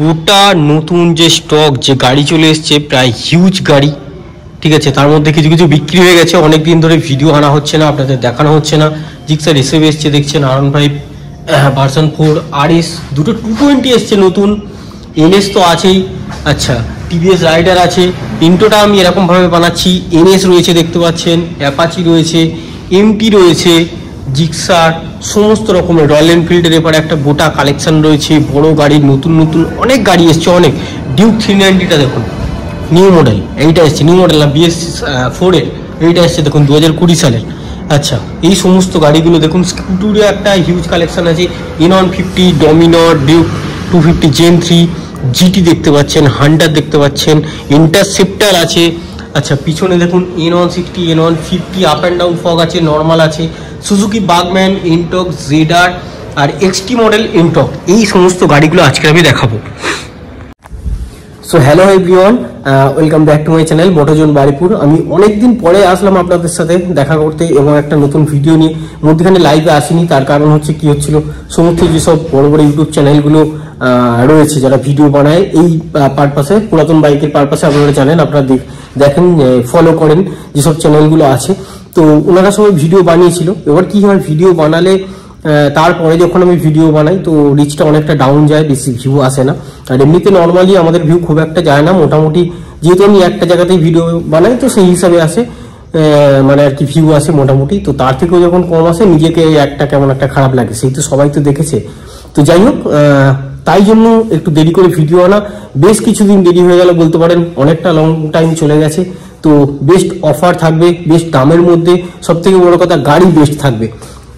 গোটা নতুন যে স্টক যে গাড়ি চলে এসছে প্রায় হিউজ গাড়ি, ঠিক আছে। তার মধ্যে কিছু কিছু বিক্রি হয়ে গেছে, অনেক দিন ধরে ভিডিও আনা হচ্ছে না, আপনাদের দেখানো হচ্ছে না। জিক্সার এসএফ এসছে দেখছেন, R15 ভার্সন 4 RS, দুটো 220 এসছে নতুন, NS তো আছেই। আচ্ছা, TVS রাইডার আছে। ইন্টোটা আমি এরকমভাবে বানাচ্ছি। NS রয়েছে দেখতে পাচ্ছেন, অ্যাপাচি রয়েছে, MT রয়েছে, জিক্সার সমস্ত রকমের, রয়্যাল এনফিল্ডের এবারে একটা গোটা কালেকশন রয়েছে। বড় গাড়ির নতুন নতুন অনেক গাড়ি এসছে, অনেক। ডিউক 390টা দেখুন, নিউ মডেল, এইটা এসছে নিউ মডেল না, BS4 এর এইটা এসছে দেখুন 2020 সালের। আচ্ছা, এই সমস্ত গাড়িগুলো দেখুন। স্কুটারে একটা হিউজ কালেকশন আছে, N150, ডমিনর, ডিউক 250 Gen 3, GT দেখতে পাচ্ছেন, হান্টার দেখতে পাচ্ছেন, ইন্টারসেপ্টার আছে। আচ্ছা, পিছনে দেখুন N160, N150 up and down fog আছে, নর্মাল আছে, সুজুকি বাগম্যান, ইনটক, জেডার আর XT মডেল ইনটক, এই সমস্ত গাড়িগুলো আজকে আমি দেখাবো। So hello everyone, welcome back to my channel Motozone Baripur. আমি অনেকদিন পরে আসলাম আপনাদের সাথে দেখা করতে এবং একটা নতুন ভিডিও নিয়ে। মধ্যখানে লাইভে আসিনি, তার কারণ হচ্ছে কি হচ্ছিল, সমস্ত যেসব বড় বড় ইউটিউব চ্যানেলগুলো রয়েছে যারা ভিডিও বানায় এই পারপাসে, পুরাতন বাইকের পারপাসে, আপনারা জানেন, আপনারা দেখেন, ফলো করেন যেসব চ্যানেলগুলো আছে, তো ওনারা সবাই ভিডিও বানিয়েছিল। এবার কি হয়, ভিডিও বানালে তারপরে যখন আমি ভিডিও বানাই তো রিচটা অনেকটা ডাউন যায়, বেশি ভিউ আসে না। আর এমনিতে নর্মালি আমাদের ভিউ খুব একটা যায় না, মোটামুটি যেহেতু আমি একটা জায়গাতেই ভিডিও বানাই তো সেই হিসাবে আসে, মানে আর কি ভিউ আসে মোটামুটি। তো তার থেকেও যখন কম আসে নিজেকে একটা কেমন একটা খারাপ লাগে, সেই তো সবাই তো দেখেছে। তো যাই হোক, তাই জন্য একটু দেরি করে ভিডিও আনা, বেশ কিছুদিন দেরি হয়ে গেল বলতে পারেন, অনেকটা লং টাইম চলে গেছে। তো বেস্ট অফার থাকবে, বেস্ট দামের মধ্যে, সব থেকে বড় কথা গাড়ি বেস্ট থাকবে।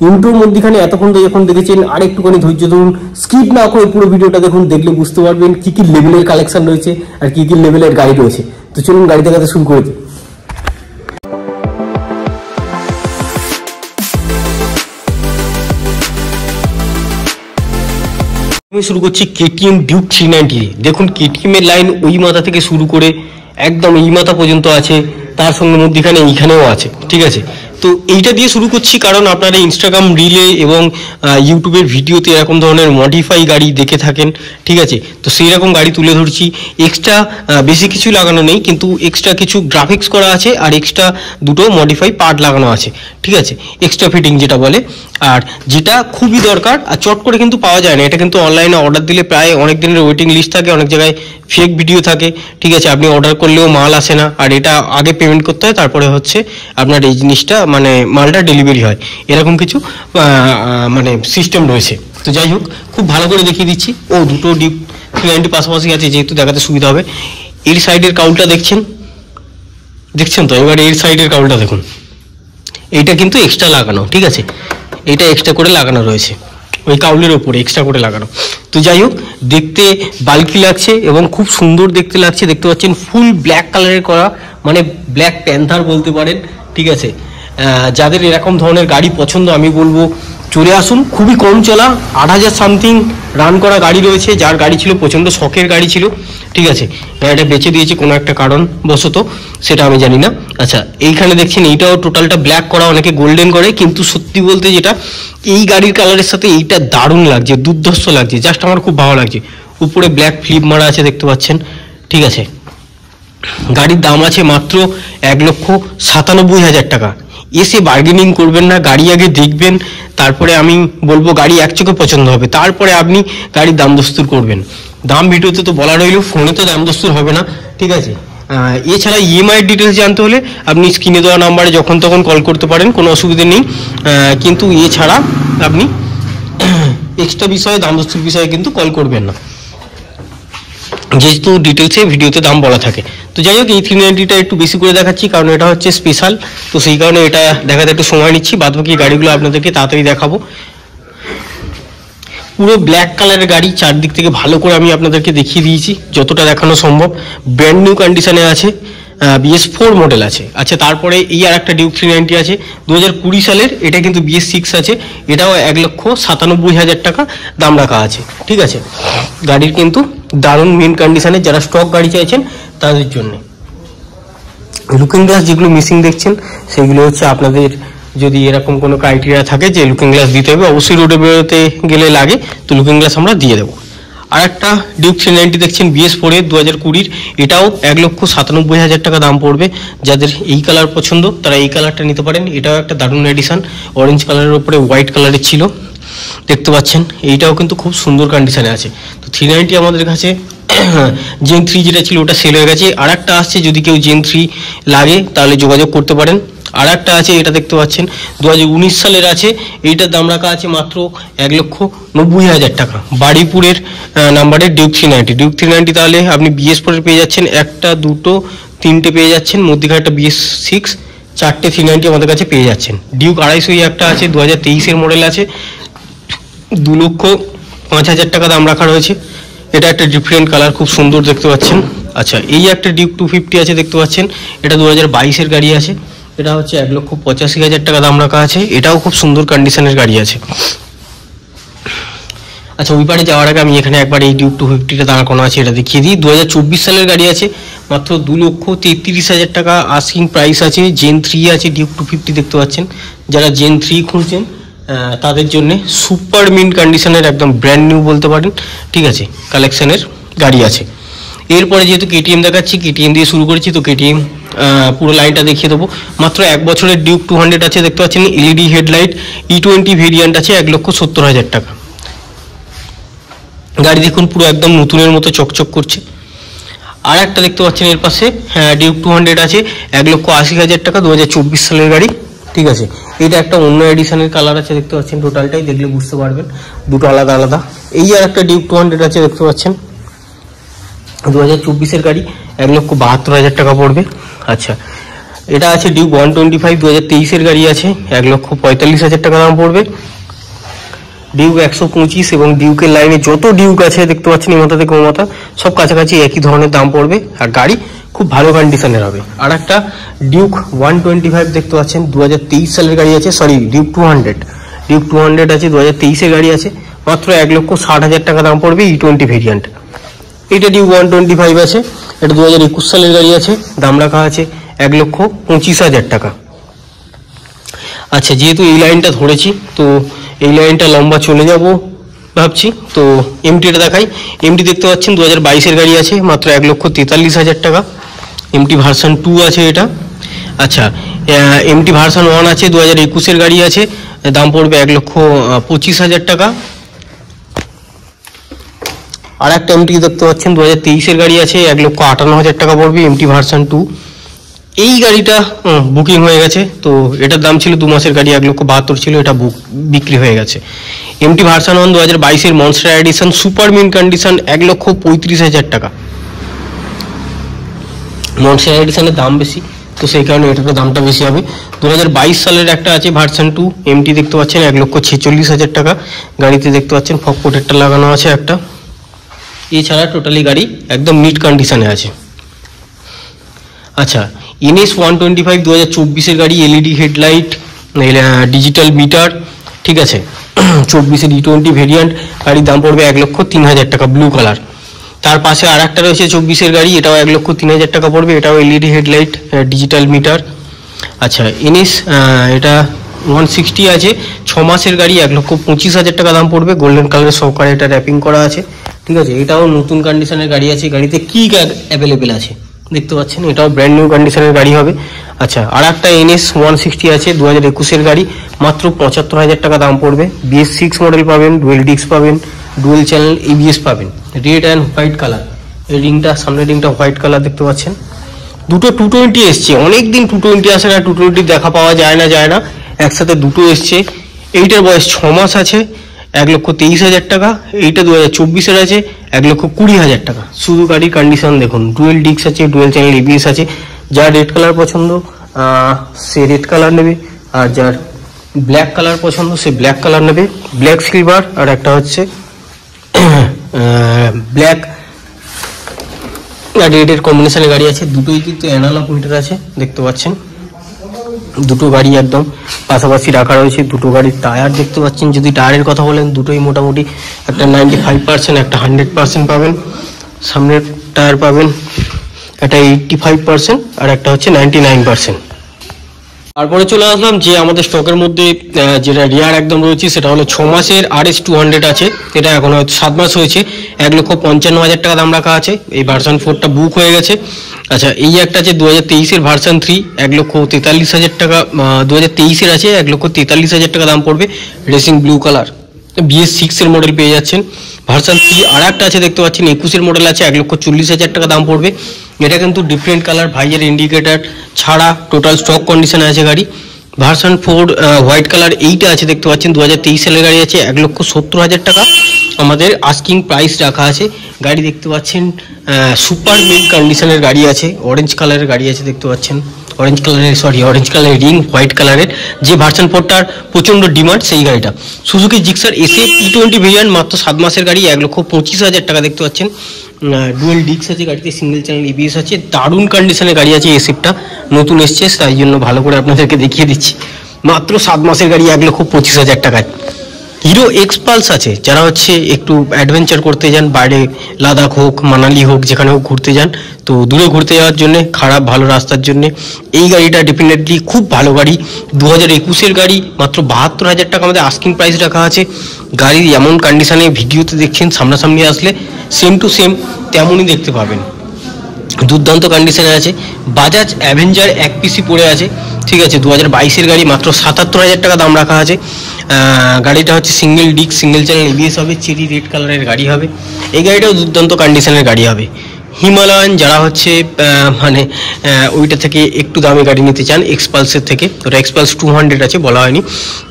ইন্ট্রোর মধ্যখানে এতক্ষণ তো যখন দেখেছেন, আর একটুখানি ধৈর্য ধরুন, স্কিপ না করে পুরো ভিডিওটা দেখুন, দেখলে বুঝতে পারবেন কি কি লেভেলের কালেকশন রয়েছে আর কি কি লেভেলের গাড়ি রয়েছে। তো চলুন গাড়ি দেখাতে শুরু করে দিই। আমি শুরু করছি KTM ডিউক 390। দেখুন KTM এর লাইন ওই মাথা থেকে শুরু করে একদম এই মাথা পর্যন্ত আছে, তার সঙ্গে মধ্যখানে এইখানেও আছে, ঠিক আছে। তো এইটা দিয়ে শুরু করছি কারণ আপনারা ইনস্টাগ্রাম রিলে এবং ইউটিউবের ভিডিওতে এরকম ধরনের মডিফাই গাড়ি দেখে থাকেন, ঠিক আছে। তো সেই রকম গাড়ি তুলে ধরছি। এক্সট্রা বেশি কিছু লাগানো নেই, কিন্তু এক্সট্রা কিছু গ্রাফিক্স করা আছে আর এক্সট্রা দুটো মডিফাই পার্ট লাগানো আছে, ঠিক আছে, এক্সট্রা ফিটিং যেটা বলে। আর যেটা খুবই দরকার, আর চট করে কিন্তু পাওয়া যায় না, এটা কিন্তু অনলাইনে অর্ডার দিলে প্রায় অনেক দিনের ওয়েটিং লিস্ট থাকে, অনেক জায়গায় ফেক ভিডিও থাকে, ঠিক আছে। আপনি অর্ডার করলেও মাল আসে না, আর এটা আগে পেমেন্ট করতে হয়, তারপরে হচ্ছে আপনার এই জিনিসটা মানে মালটা ডেলিভারি হয়, এরকম কিছু মানে সিস্টেম রয়েছে। তো যাই হোক, খুব ভালো করে দেখিয়ে দিচ্ছি। ও দুটো ডিউক 390 পাশাপাশি আছে, যেহেতু দেখাতে সুবিধা হবে। এর সাইডের কাউলটা দেখছেন তো, এবার এর সাইডের কাউলটা দেখুন, এইটা কিন্তু এক্সট্রা লাগানো, ঠিক আছে, এটা এক্সট্রা করে লাগানো রয়েছে ওই কাউলের ওপরে, এক্সট্রা করে লাগানো। তো যাই হোক, দেখতে বাল্কি লাগছে এবং খুব সুন্দর দেখতে লাগছে। দেখতে পাচ্ছেন ফুল ব্ল্যাক কালারের করা, মানে ব্ল্যাক প্যান্থার বলতে পারেন, ঠিক আছে। যাদের এরকম ধরনের গাড়ি পছন্দ আমি বলবো চলে আসুন। খুবই কম চলা, 8000 সামথিং রান করা গাড়ি রয়েছে। যার গাড়ি ছিল প্রচণ্ড শখের গাড়ি ছিল, ঠিক আছে, এটা বেচে দিয়েছে কোনো একটা কারণ বশত, সেটা আমি জানি না। আচ্ছা, এইখানে দেখছেন এইটাও টোটালটা ব্ল্যাক করা, অনেকে গোল্ডেন করে, কিন্তু সত্যি বলতে যেটা এই গাড়ির কালারের সাথে এইটা দারুণ লাগছে, দুর্ধর্ষ লাগছে, জাস্ট আমার খুব ভালো লাগছে। উপরে ব্ল্যাক ফ্লিপ মারা আছে দেখতে পাচ্ছেন, ঠিক আছে। গাড়ির দাম আছে মাত্র 1,97,000 টাকা। এসে বার্গেনিং করবেন না, গাড়ি আগে দেখবেন, তারপরে আমি বলবো গাড়ি এক চোখে পছন্দ হবে, তারপরে আপনি গাড়ির দাম দস্তুর করবেন। দাম ভিডিওতে তো বলা রইল, ফোনে তো দাম দস্তুর হবে না, ঠিক আছে। এছাড়া EMI ডিটেলস জানতে হলে আপনি স্ক্রিনে দেওয়া নাম্বারে যখন তখন কল করতে পারেন, কোনো অসুবিধা নেই। কিন্তু এছাড়া আপনি এক্সট্রা বিষয়ে, দাম দস্তুর বিষয়ে কিন্তু কল করবেন না, যেহেতু ডিটেলসে ভিডিওতে দাম বলা থাকে। তো যাই হোক, এই 390টা একটু বেশি করে দেখাচ্ছি কারণ এটা হচ্ছে স্পেশাল, তো সেই কারণে এটা দেখাতে একটু সময় নিচ্ছি। বাদ বাকি গাড়িগুলো আপনাদেরকে তাড়াতাড়ি দেখাবো। পুরো ব্ল্যাক কালারের গাড়ি, চারদিক থেকে ভালো করে আমি আপনাদেরকে দেখিয়ে দিয়েছি যতটা দেখানো সম্ভব। ব্র্যান্ড নিউ কন্ডিশনে আছে, BS4 মডেল আছে। আচ্ছা, তারপরে এই আর একটা ডিউক 390 আছে 2020 সালের, এটা কিন্তু BS6 আছে, এটাও 1,97,000 টাকা দাম রাখা আছে, ঠিক আছে। গাড়ির কিন্তু দারুণ মেন কন্ডিশনে, যারা স্টক গাড়ি চাইছেন তাদের জন্য। লুকিং গ্লাস যেগুলো মিসিং দেখছেন সেগুলো হচ্ছে আপনাদের যদি এরকম কোনো ক্রাইটেরিয়া থাকে যে লুকিং গ্লাস দিতে হবে, অবশ্যই রোডে বেরোতে গেলে লাগে, তো লুকিং গ্লাস আমরা দিয়ে দেবো। আর একটা ডিউক 390 দেখছেন BS4 এর 2020, এটাও 1,97,000 টাকা দাম পড়বে। যাদের এই কালার পছন্দ তারা এই কালারটা নিতে পারেন। এটাও একটা দারুণ এডিশন, অরেঞ্জ কালারের উপরে হোয়াইট কালারের ছিল, দেখতে পাচ্ছেন। এইটাও কিন্তু খুব সুন্দর কন্ডিশনে আছে। তো 390 আমাদের কাছে জেন 3 যেটা ছিল ওটা সেল হয়ে গেছে। আর একটা আসছে, যদি কেউ জেন 3 লাগে তাহলে যোগাযোগ করতে পারেন। আর একটা আছে, এটা দেখতে পাচ্ছেন 2019 সালের আছে, এইটার দাম রাখা আছে মাত্র 1,90,000 টাকা। বাড়িপুরের নাম্বারের ডিউক 390। ডিউক 390 তাহলে আপনি BS4 পেয়ে যাচ্ছেন, একটা দুটো তিনটে পেয়ে যাচ্ছেন, মধ্যিখানে একটা BS6, 4টে 390 আমাদের কাছে পেয়ে যাচ্ছেন। ডিউক 250 একটা আছে, 2023 মডেল আছে, 2,05,000 টাকা দাম রাখা রয়েছে। এটা একটা ডিফারেন্ট কালার, খুব সুন্দর দেখতে পাচ্ছেন। আচ্ছা, এই একটা ডিউক 250 আছে, দেখতে পাচ্ছেন। এটা 2022 গাড়ি আছে, এটা হচ্ছে 1,85,000 টাকা দাম রাখা আছে। এটাও খুব সুন্দর কন্ডিশনের গাড়ি আছে। আচ্ছা, ওই পারে যাওয়ার আগে আমি এখানে একবার এই ডিউক 250টা দাঁড় করানো আছে এটা দেখিয়ে দিই। 2024 সালের গাড়ি আছে, মাত্র 2,33,000 টাকা আস্কিং প্রাইস আছে। জেন 3 আছে, ডিউক 250 দেখতে পাচ্ছেন। যারা জেন 3 খুঁজছেন তাদের জন্য সুপার মিন্ট কন্ডিশনের, একদম ব্র্যান্ড নিউ বলতে পারেন, ঠিক আছে, কালেকশনের গাড়ি আছে। এরপরে যেহেতু KTM দেখাচ্ছি, KTM দিয়ে শুরু করেছি, তো KTM পুরো লাইনটা দেখিয়ে দেবো। মাত্র 1 বছরের ডিউক 200 আছে, দেখতে পাচ্ছেন। LED হেডলাইট, E20 ভেরিয়েন্ট আছে, 1,70,000 টাকা। গাড়ি দেখুন পুরো একদম নতুনের মতো চকচক করছে। আর একটা দেখতে পাচ্ছেন এর পাশে, ডিউক 200 আছে, 1,80,000 টাকা, 2024 সালের গাড়ি, ঠিক আছে। এটা একটা অন্য এডিশনের কালার আছে, দেখতে পাচ্ছেন। টোটালটাই দেখলে বুঝতে পারবেন, দুটো আলাদা আলাদা। এই আর একটা ডিউক 200 আছে, দেখতে পাচ্ছেন, 2024 গাড়ি, 1,72,000 টাকা পড়বে। আচ্ছা, এটা আছে ডিউক 125, 2023 গাড়ি আছে, 1,45,000 টাকা দাম পড়বে। ডিউক 125 এবং ডিউকের লাইনে যত ডিউক আছে দেখতে পাচ্ছেন, এমাথা থেকে ওমাথা সব কাছাকাছি একই ধরনের দাম পড়বে, আর গাড়ি খুব ভালো কন্ডিশনের হবে। আর একটা ডিউক 125 দেখতে পাচ্ছেন, 2023 সালের গাড়ি আছে, সরি ডিউক 200, ডিউক 200 আছে, 2023 গাড়ি আছে, মাত্র 1,60,000 টাকা দাম পড়বে, E20 ভেরিয়েন্ট। এটা ডিউক 125 আছে, এটা 2021 সালের গাড়ি আছে, দাম রাখা আছে 1,25,000 টাকা। আচ্ছা, যেহেতু এই লাইনটা ধরেছি, তো এই লাইনটা লম্বা চলে যাব ভাবছি, তো MT-টা দেখাই। MT দেখতে পাচ্ছেন 2022 গাড়ি আছে, মাত্র 1,43,000 টাকা। MT ভার্সন 2 আছে এটা। আচ্ছা, MT ভার্সন 1 আছে, 2021 গাড়ি আছে, দাম পড়বে 1,25,000 টাকা। আর একটা MT দেখতে পাচ্ছেন 2023 গাড়ি আছে, 1,58,000 টাকা পড়বে, MT ভার্সন 2। এই গাড়িটা বুকিং হয়ে গেছে, তো এটার দাম ছিল 2 মাসের গাড়ি, 1,72,000 ছিল, এটা বিক্রি হয়ে গেছে। MT version 1 2022 monster edition, super mint condition, 1,35,000 টাকা। মনস্টার এডিশনের দাম বেশি, তো সেই কারণে এটার দামটা বেশি হবে। 2022 সালের একটা আছে ভার্সন 2 MT, দেখতে পাচ্ছেন, 1,46,000 টাকা। গাড়িতে দেখতে পাচ্ছেন ফগ প্রোটেক্টর লাগানো আছে একটা। এছাড়া টোটালি গাড়ি একদম নিট কন্ডিশনে আছে। আচ্ছা, NS 125 2024 গাড়ি, LED হেডলাইট, ডিজিটাল মিটার, ঠিক আছে, 24 E20 ভেরিয়েন্ট। গাড়ির দাম পড়বে 1,03,000 টাকা, ব্লু কালার। তার পাশে আর একটা রয়েছে 24 গাড়ি, এটাও 1,03,000 টাকা পড়বে, এটাও LED হেডলাইট, ডিজিটাল মিটার। আচ্ছা, NS এটা 160 আছে, 6 মাসের গাড়ি, 1,25,000 টাকা দাম পড়বে, গোল্ডেন কালারের সহকারে এটা র্যাপিং করা আছে, ঠিক আছে। এটাও নতুন কন্ডিশনের গাড়ি আছে। গাড়িতে কি অ্যাভেলেবেল আছে দেখতে পাচ্ছেন, এটাও ব্র্যান্ড নিউ কন্ডিশনের গাড়ি হবে। আচ্ছা, আর একটা NS 160 আছে, 2021 গাড়ি, মাত্র 75,000 টাকা দাম পড়বে। BS6 মডেল পাবেন, ডুয়েল ডিস্ক পাবেন, ডুয়েল চ্যানেল ABS পাবেন, রেড অ্যান্ড হোয়াইট কালার। এই রিংটা, সামনের রিংটা হোয়াইট কালার দেখতে পাচ্ছেন। দুটো 220 এসছে, অনেকদিন 220 আসে না, 220 দেখা পাওয়া যায় না, একসাথে দুটো এসছে। এইটার বয়স 6 মাস আছে, 1,23,000 টাকা। এইটা 2024 আছে, 1,20,000 টাকা। শুধু গাড়ির কন্ডিশন দেখুন, ডুয়েল ডিস্ক আছে, ডুয়েল চ্যানেল ABS আছে। যার রেড কালার পছন্দ সে রেড কালার নেবে, আর যার ব্ল্যাক কালার পছন্দ সে ব্ল্যাক কালার নেবে। ব্ল্যাক সিলভার, আর একটা হচ্ছে ব্ল্যাক রেডের কম্বিনেশনের গাড়ি আছে। দুটোই কিন্তু অ্যানালগ মিটার আছে, দেখতে পাচ্ছেন। দুটো গাড়ি একদম পাশাপাশি রাখা রয়েছে। দুটো গাড়ির টায়ার দেখতে পাচ্ছেন। যদি টায়ারের কথা বলেন, দুটোই মোটামুটি একটা 95%, একটা 100% পাবেন। সামনের টায়ার পাবেন একটা 85%, আর একটা হচ্ছে 99%। তারপরে চলে আসলাম যে আমাদের স্টকের মধ্যে যেটা রিয়ার একদম রয়েছে, সেটা হলো 6 মাসের RS 200 আছে, এটা এখন হয়তো 7 মাস হয়েছে, 1,55,000 টাকা দাম রাখা আছে। এই ভার্সন 4টা বুক হয়ে গেছে। আচ্ছা, এই একটা আছে 2023-এর ভার্সন 3, 1,43,000 টাকা। 2023-এর আছে, 1,43,000 টাকা দাম পড়বে, রেসিং ব্লু কালার, BS6 এর মডেল পেয়ে যাচ্ছেন। ভার্সন 3 আর একটা আছে দেখতে পাচ্ছেন, 21-এর মডেল আছে, 1,40,000 টাকা দাম পড়বে। এটা কিন্তু ডিফারেন্ট কালার, ভাইজার ইন্ডিকেটার ছাড়া টোটাল স্টক কন্ডিশনে আছে গাড়ি। ভার্সন 4 হোয়াইট কালার এইটা আছে দেখতে পাচ্ছেন, 2023 সালের গাড়ি আছে, 1,70,000 টাকা আমাদের আস্কিং প্রাইস রাখা আছে। গাড়ি দেখতে পাচ্ছেন সুপার মিড কন্ডিশনের গাড়ি আছে, অরেঞ্জ কালারের গাড়ি আছে দেখতে পাচ্ছেন, অরেঞ্জ কালারের রিং হোয়াইট কালারের, যে ভার্সন 4টার প্রচণ্ড ডিমান্ড সেই গাড়িটা। Suzuki Gixxer SF T20 variant, মাত্র 7 মাসের গাড়ি, 1,25,000 টাকা দেখতে পাচ্ছেন। ডুয়েল ডিস্ক আছে গাড়িতে, সিঙ্গেল চ্যানেল ABS আছে, দারুণ কন্ডিশনের গাড়ি আছে। এসএফটা নতুন এসছে, তাই জন্য ভালো করে আপনাদেরকে দেখিয়ে দিচ্ছি। মাত্র 7 মাসের গাড়ি, 1,25,000 টাকায়। হিরো এক্সপালস আছে, যারা হচ্ছে একটু অ্যাডভেঞ্চার করতে যান, বাইরে লাদাখ হোক, মানালি হোক, যেখানে হোক ঘুরতে যান, তো দূরে ঘুরতে যাওয়ার জন্য, খারাপ ভালো রাস্তার জন্য এই গাড়িটা ডেফিনেটলি খুব ভালো গাড়ি। 2021-এর গাড়ি, মাত্র 72,000 টাকা আমাদের আস্কিং প্রাইস রাখা আছে। গাড়ির এমন কন্ডিশনে ভিডিওতে দেখছেন, সামনাসামনি আসলে সেম টু সেম তেমনই দেখতে পাবেন, দুর্দান্ত কন্ডিশনে আছে। বাজাজ অ্যাভেঞ্জার 1 পিসি পড়ে আছে, ঠিক আছে। 2022-এর গাড়ি, মাত্র 77,000 টাকা দাম রাখা আছে। গাড়িটা হচ্ছে single disc, single channel ABS হবে, চেরি রেড কালারের গাড়ি হবে। এই গাড়িটাও দুর্দান্ত কন্ডিশনের গাড়ি হবে। হিমালয়ান, যারা হচ্ছে মানে ওইটা থেকে একটু দামি গাড়ি নিতে চান, এক্সপালসের থেকে, ওটা এক্সপালস 200 আছে, বলা হয়নি,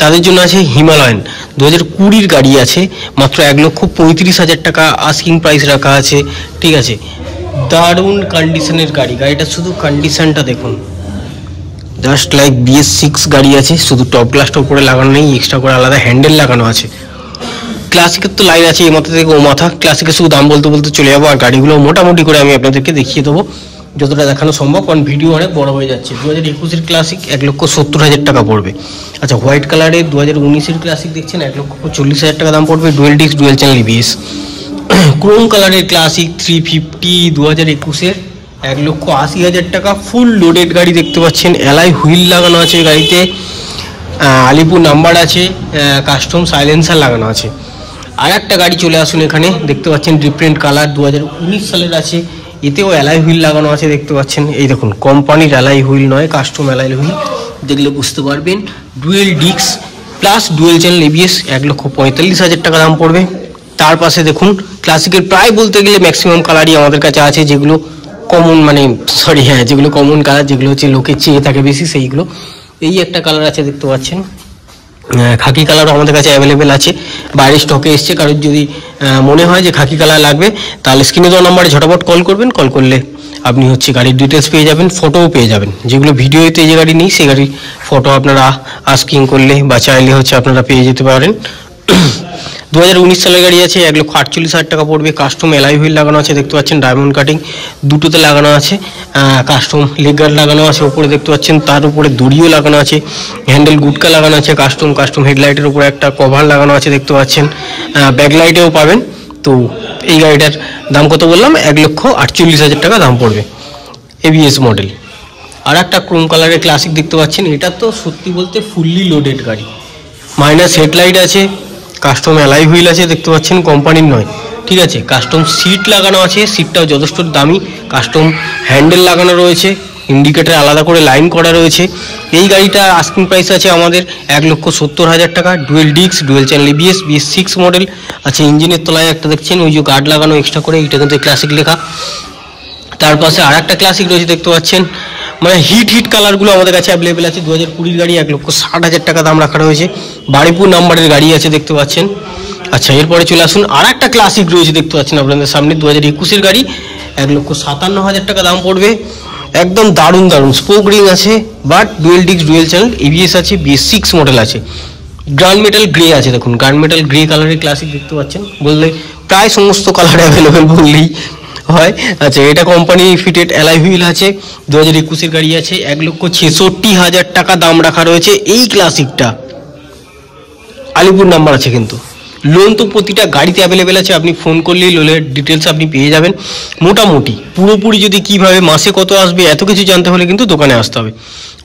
তাদের জন্য আছে হিমালয়ান। 2020-এর গাড়ি আছে, মাত্র 1,35,000 টাকা আস্কিং প্রাইস রাখা আছে, ঠিক আছে। দারুণ কন্ডিশনের গাড়ি, গাড়িটা শুধু কন্ডিশনটা দেখুন, জাস্ট লাইক BS6 গাড়ি আছে, শুধু টপ গ্লাসটা উপরে লাগানো নেই, এক্সট্রা করে আলাদা হ্যান্ডেল লাগানো আছে। ক্লাসিকের তো লাইন আছে এই মাথা থেকে ও মাথা, ক্লাসিকের শুধু দাম বলতে বলতে চলে যাবো, আর গাড়িগুলো মোটামুটি করে আমি আপনাদেরকে দেখিয়ে দেবো যতটা দেখানো সম্ভব, কারণ ভিডিও অনেক বড় হয়ে যাচ্ছে। 2021-এর ক্লাসিক 1,70,000 টাকা পড়বে। আচ্ছা, হোয়াইট কালারের 2019-এর ক্লাসিক দেখছেন, 1,40,000 টাকা দাম পড়বে, dual disc, dual channel ABS। Chrome কালারের ক্লাসিক 350 2021-এর 1,80,000 টাকা, ফুল লোডেড গাড়ি দেখতে পাচ্ছেন, অ্যালাই হুইল লাগানো আছে গাড়িতে, আলিপুর নাম্বার আছে, কাস্টম সাইলেন্সার লাগানো আছে। আর একটা গাড়ি চলে আসুন, এখানে দেখতে পাচ্ছেন ডিফারেন্ট কালার, 2019 সালের আছে, এতেও অ্যালাই হুইল লাগানো আছে দেখতে পাচ্ছেন। এই দেখুন, কোম্পানির অ্যালাই হুইল নয়, কাস্টম অ্যালাই হুইল, দেখলে বুঝতে পারবেন। Dual disk plus dual channel ABS, 1,45,000 টাকা দাম পড়বে। তার পাশে দেখুন, ক্লাসিকের প্রায় বলতে গেলে ম্যাক্সিমাম কালারই আমাদের কাছে আছে, যেগুলো কমন, মানে সরি হ্যাঁ, যেগুলো কমন কালার, যেগুলো হচ্ছে লোকে চেয়ে থাকে বেশি, সেইগুলো। এই একটা কালার আছে দেখতে পাচ্ছেন, খাকি কালারও আমাদের কাছে অ্যাভেলেবেল আছে, বাইরে স্টকে এসছে। কারোর যদি মনে হয় যে খাকি কালার লাগবে, তাহলে স্ক্রিনে দেওয়া নাম্বারে ঝটাপট কল করবেন, কল করলে আপনি হচ্ছে গাড়ির ডিটেলস পেয়ে যাবেন, ফটোও পেয়ে যাবেন। যেগুলো ভিডিওতে যে গাড়ি নেই, সেই গাড়ির ফটো আপনারা আস্কিং করলে বা চাইলে হচ্ছে আপনারা পেয়ে যেতে পারেন। 2019 সালের গাড়ি আছে, 1,48,000 টাকা পড়বে। কাস্টম অ্যালাই হুইল লাগানো আছে দেখতে পাচ্ছেন, ডায়মন্ড কাটিং দুটোতে লাগানো আছে, কাস্টম লেগ গার্ড লাগানো আছে উপরে দেখতে পাচ্ছেন, তার উপরে দড়িও লাগানো আছে, হ্যান্ডেল গুটকা লাগানো আছে, কাস্টম হেডলাইটের উপরে একটা কভার লাগানো আছে দেখতে পাচ্ছেন, ব্যাকলাইটেও পাবেন। তো এই গাড়িটার দাম কত বললাম, 1,48,000 টাকা দাম পড়বে, ABS মডেল। আর একটা ক্রোম কালারের ক্লাসিক দেখতে পাচ্ছেন, এটা তো সত্যি বলতে ফুললি লোডেড গাড়ি, মাইনাস হেডলাইট আছে, কাস্টম অ্যালাই হুইল আছে দেখতে পাচ্ছেন, কোম্পানির নয়, ঠিক আছে। কাস্টম সিট লাগানো আছে, সিটটাও যথেষ্ট দামি, কাস্টম হ্যান্ডেল লাগানো রয়েছে, ইন্ডিকেটার আলাদা করে লাইন করা রয়েছে। এই গাড়িটা আস্কিং প্রাইস আছে আমাদের 1,70,000 টাকা, dual disc, dual channel ABS, BS6 model আছে। ইঞ্জিনের তলায় একটা দেখছেন ওই যে গার্ড লাগানো এক্সট্রা করে, এটা কিন্তু ক্লাসিক লেখা। তার পাশে আর একটা ক্লাসিক রয়েছে দেখতে পাচ্ছেন, মানে হিট কালারগুলো আমাদের কাছে অ্যাভেলেবেল আছে। 2020 গাড়ি, 1,60,000 টাকা দাম রাখা রয়েছে, বাড়িপুর নাম্বারের গাড়ি আছে দেখতে পাচ্ছেন। আচ্ছা, এরপরে চলে আসুন, আর একটা ক্লাসিক রয়েছে দেখতে পাচ্ছেন আপনাদের সামনে, 2021-এর গাড়ি, 1,57,000 টাকা দাম পড়বে। একদম দারুণ স্পোক রিং আছে, but dual disc, dual channel ABS আছে, BS6 মডেল আছে। গ্রান্ড মেটাল গ্রে আছে, দেখুন গ্রান্ড মেটাল গ্রে কালারের ক্লাসিক দেখতে পাচ্ছেন, বললে প্রায় সমস্ত কালার অ্যাভেলেবেল বললেই হয়। আচ্ছা, এটা কোম্পানি ফিটেড অ্যালাই হুইল আছে, 2021-এর গাড়ি আছে, 1,66,000 টাকা দাম রাখা রয়েছে। এই ক্লাসিকটা আলিপুর নাম্বার আছে কিন্তু, লোন তো প্রতিটা গাড়িতে অ্যাভেলেবেল আছে, আপনি ফোন করলেই লোনের ডিটেলস আপনি পেয়ে যাবেন। মোটামুটি পুরোপুরি যদি কীভাবে মাসে কত আসবে এত কিছু জানতে হলে কিন্তু দোকানে আসতে হবে।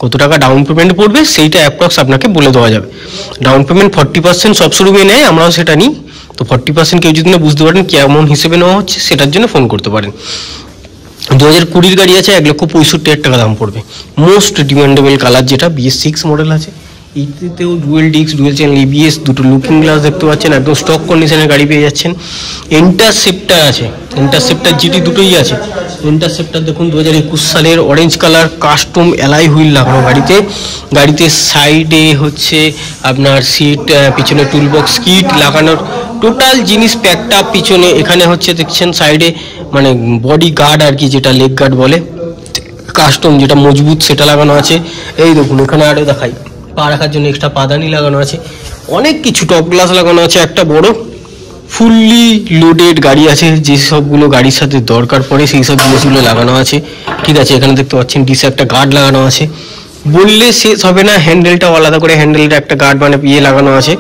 কত টাকা ডাউন পেমেন্ট পড়বে সেইটা অ্যাপ্রক্স আপনাকে বলে দেওয়া যাবে। ডাউন পেমেন্ট 40% সব শোরুমে নেয়, আমরাও সেটা নিই। তো 40% কেউ যদি না বুঝতে পারেন কেমন হিসেবে নেওয়া হচ্ছে সেটার জন্য ফোন করতে পারেন। 2020 গাড়ি আছে, 1,65,000 টাকা দাম পড়বে। মোস্ট ডিমান্ডেবল কালার যেটা BS6 মডেল আছে, এইতেও dual disc, dual channel ABS, দুটো লুকিং গ্লাস দেখতে পাচ্ছেন, একদম স্টক কন্ডিশনের গাড়ি পেয়ে যাচ্ছেন। ইন্টারসেপ্টার আছে, ইন্টারসেপ্টার GT দুটোই আছে। ইন্টারসেপ্টার দেখুন 2021 সালের orange colour, custom ally wheel লাগানো গাড়িতে সাইডে হচ্ছে আপনার সিট, পিছনে টুলবক্স কিট লাগানোর টোটাল জিনিস প্যাকটা পিছনে। এখানে হচ্ছে দেখছেন সাইডে মানে বডি গার্ড আর কি, যেটা লেগ গার্ড বলে, কাস্টম যেটা মজবুত সেটা লাগানো আছে। এই দেখুন এখানে আরও দেখাই, পা রাখার জন্য এক্সট্রা পাদানি লাগানো আছে, অনেক কিছু, টপ গ্লাস লাগানো আছে। একটা বড় ফুললি লোডেড গাড়ি আছে, যে সবগুলো গাড়ির সাথে দরকার পড়ে সেই সব জিনিসগুলো লাগানো আছে। ঠিক আছে, এখানে দেখতে পাচ্ছেন ডিসে একটা গার্ড লাগানো আছে, বললে শেষ হবে না। হ্যান্ডেলটাও আলাদা করে, হ্যান্ডেলটা একটা গার্ড মানে লাগানো আছে।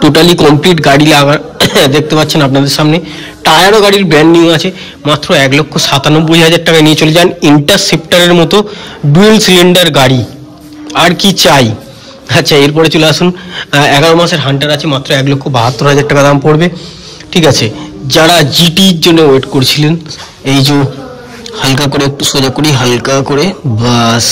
টোটালি কমপ্লিট গাড়ি দেখতে পাচ্ছেন আপনাদের সামনে। টায়ারও গাড়ির ব্র্যান্ড নিউ আছে, মাত্র 1,97,000 টাকায় নিয়ে চলে যান। ইন্টারসেপ্টারের মতো ডুয়েল সিলিন্ডার গাড়ি, আর কি চাই। আচ্ছা, এরপরে চলে আসুন, 11 মাসের হান্টার আছে, মাত্র 1,72,000 টাকা দাম পড়বে। ঠিক আছে, যারা GTর জন্য ওয়েট করছিলেন, এই যে হালকা করে একটু সোজা করি, হালকা করে, বাস।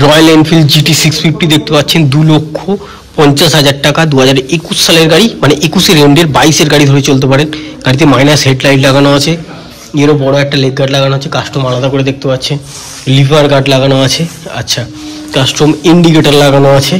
রয়্যাল এনফিল্ড GT 650 দেখতে পাচ্ছেন, 2,50,000 টাকা, 2021 সালের গাড়ি, মানে 21-এর এন্ডের 22-এর গাড়ি ধরে চলতে পারেন। গাড়িতে মাইনাস হেডলাইট লাগানো আছে, এরও বড় একটা লেগ গার্ড লাগানো আছে, কাস্টম আলাদা করে দেখতে পাচ্ছেন, লিভার গার্ড লাগানো আছে। আচ্ছা, কাস্টম ইন্ডিকেটর লাগানো আছে।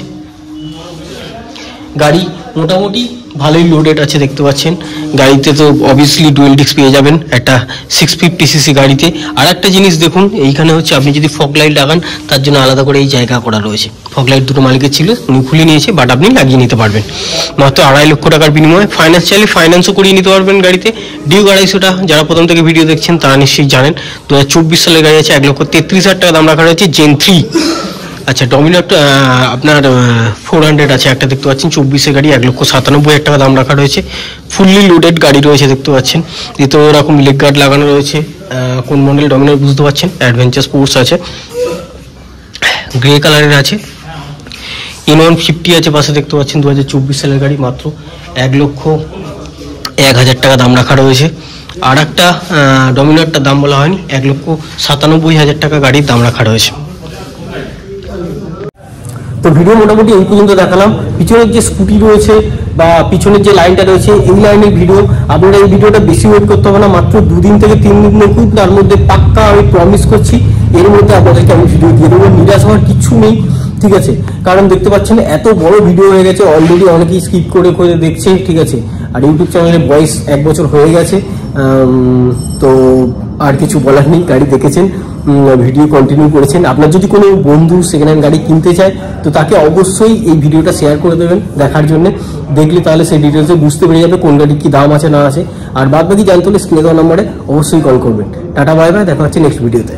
গাড়ি মোটামুটি ভালোই লোডেড আছে দেখতে পাচ্ছেন। গাড়িতে তো অবভিয়াসলি ডুয়েল ডিস্ক পেয়ে যাবেন একটা 650cc গাড়িতে। আর একটা জিনিস দেখুন, এইখানে হচ্ছে আপনি যদি ফগ লাইট লাগান তার জন্য আলাদা করে এই জায়গা করা রয়েছে। ফগ লাইট দুটো মালিকের ছিল, উনি খুলে নিয়েছে, বাট আপনি লাগিয়ে নিতে পারবেন মাত্র 2.5 লক্ষ টাকার বিনিময়ে। ফাইন্যান্স চাইলে ফাইন্যান্সও করিয়ে নিতে পারবেন গাড়িতে। ডিউক 250টা যারা প্রথম থেকে ভিডিও দেখছেন তারা নিশ্চয়ই জানেন। 2024 সালের গাড়ি আছে, 1,33,000 টাকা দাম রাখা রয়েছে, জেন 3। আচ্ছা, ডমিনার আপনার 400 আছে একটা দেখতে পাচ্ছেন, 24-এর গাড়ি, 1,97,000 টাকা দাম রাখা রয়েছে। ফুললি লোডেড গাড়ি রয়েছে দেখতে পাচ্ছেন। এতে ওরকম লেগ গার্ড লাগানো রয়েছে। কোন মডেল ডমিনার বুঝতে পারছেন, অ্যাডভেঞ্চার স্পোর্টস আছে, গ্রে কালারের আছে। N150 আছে পাশে দেখতে পাচ্ছেন, 2024 সালের গাড়ি, মাত্র 1,01,000 টাকা দাম রাখা রয়েছে। আর একটা ডমিনারটার দাম বলা হয়নি, 1,97,000 টাকা গাড়ির দাম রাখা রয়েছে। তো ভিডিও মোটামুটি এই পর্যন্ত দেখালাম। পিছনের যে স্কুটি রয়েছে বা পিছনের যে লাইনটা রয়েছে, এই লাইনের ভিডিও আপনারা এই ভিডিওটা বেশি ওয়েট করতে হবে না, মাত্র 2 দিন থেকে 3 দিন দেখুন, তার মধ্যে পাক্কা আমি প্রমিস করছি এর মধ্যে আপনাদেরকে আমি ভিডিও দিয়ে দেবো। নিরাশ হওয়ার কিচ্ছু নেই, ঠিক আছে, কারণ দেখতে পাচ্ছেন এত বড় ভিডিও হয়ে গেছে, অলরেডি অনেকেই স্কিপ করে করে দেখছে, ঠিক আছে। আর ইউটিউব চ্যানেলের বয়স 1 বছর হয়ে গেছে, তো আর কিছু বলার নেই। গাড়ি দেখেছেন, ভিডিও কন্টিনিউ করেছেন। আপনার যদি কোনো বন্ধু সেকেন্ড হ্যান্ড গাড়ি কিনতে চায় তো তাকে অবশ্যই এই ভিডিওটা শেয়ার করে দেবেন দেখার জন্য। দেখলে তাহলে সেই ডিটেলসে বুঝতে পেরে যাবে কোন গাড়ির কী দাম আছে না আছে। আর বাদ বাকি জানতে হলে স্ক্রিনে দেওয়া নম্বরে অবশ্যই কল করবেন। টাটা, বাই বাই, দেখা হচ্ছে নেক্সট ভিডিওতে।